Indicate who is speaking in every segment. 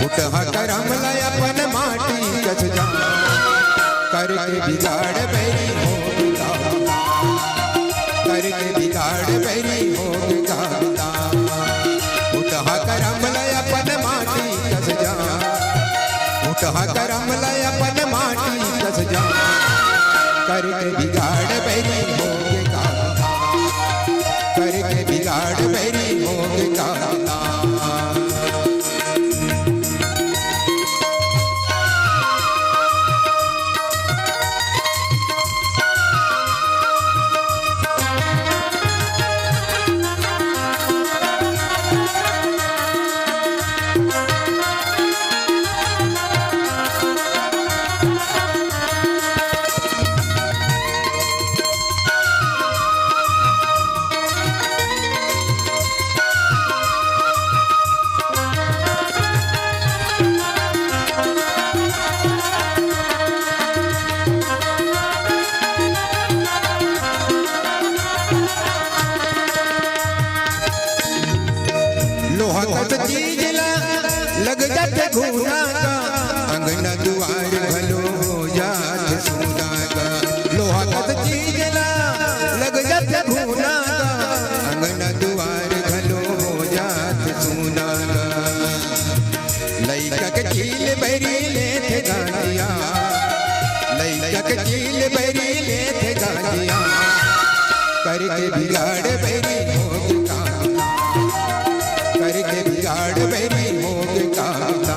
Speaker 1: उठा करम लय अपन माटी कस जा करके बिगाड़ बैरी हो करके बिगाड़ बैरी हो उठा करम लय अपन माटी कस जा उठा करम लय अपन माटी कस जा करके बिगाड़ बैरी हो करके बिगाड़ बैरी हो चीज लग जाते घूना का अंगना दुआर भलो हो जात सुना का लोहा का चीज लग जाते घूना का अंगना दुआर भलो हो जात सुना का लइका के चील बैरी ले थे गांजिया लइका के चील बैरी ले थे गांजिया करके बिगाड़ बैरी हो करके बिगाड़ बैरी हो काता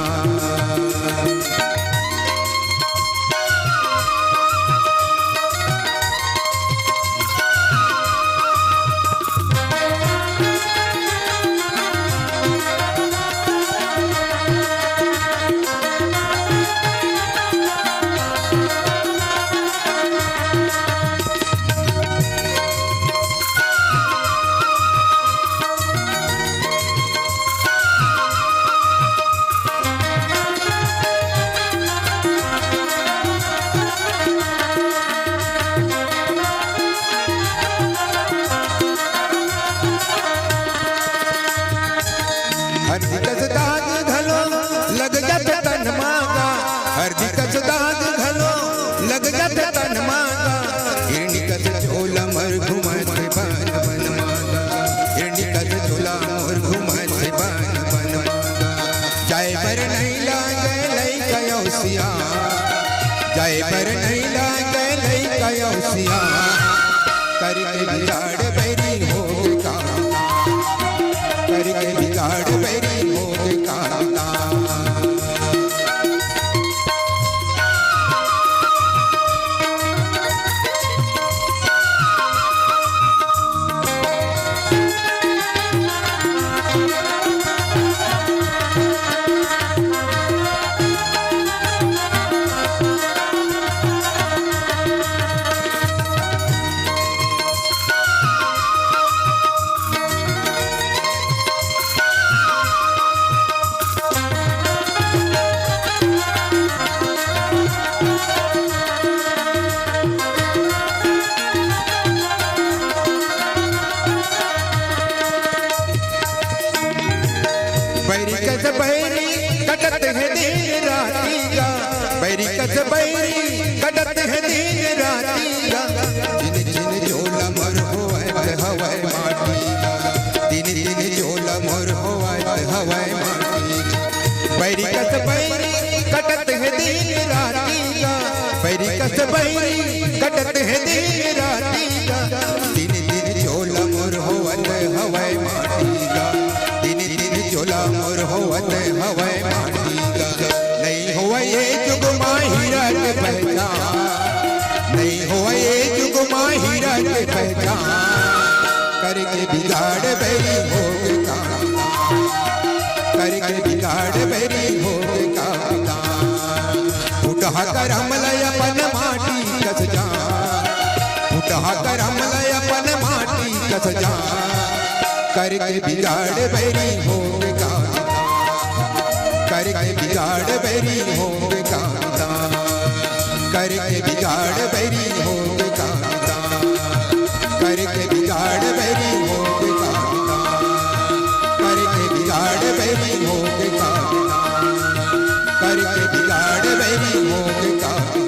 Speaker 1: हरदी कस दाग घलो लग जाते तन मागा हरदी कस दाग घलो लग जाते तन मागा हिरणी कस झोला मर घुमत बन बन मागा हिरणी कस झोला मर घुमत बन बन मागा जाए पर नहीं लागे लई कयोसिया जाए पर नहीं लागे लई कयोसिया करके बिगाड़ बैरी हो करके बिगाड़ बैरी हो काता बैरी कस बैरी कटत है दिन राती का बैरी कस बैरी कटत है दिन राती का दिन दिन झोला मर होए हवाए माटी दिन दिन झोला मर होए हवाए माटी बैरी कस बैरी कटत है दिन राती का बैरी कस बैरी कटत है दिन राती का दिन दिन झोला मर होए हवाए माटी का झोला मोर होवत हवाए माटी का नहीं हुआ ये जुग माहिरा के पहचान नहीं हुआ ये जुग माहिरा के पहचान करके बिगाड़ बैरी हो करके बिगाड़ बैरी हो उठा करम लय अपन माटी कस जा उठा करम लय अपन माटी कस जा करके बिगाड़ बैरी हो करके बिगाड़ बैरी हो करके बिगाड़ बैरी हो करके बिगाड़ बैरी हो करके बिगाड़ बैरी हो भोग का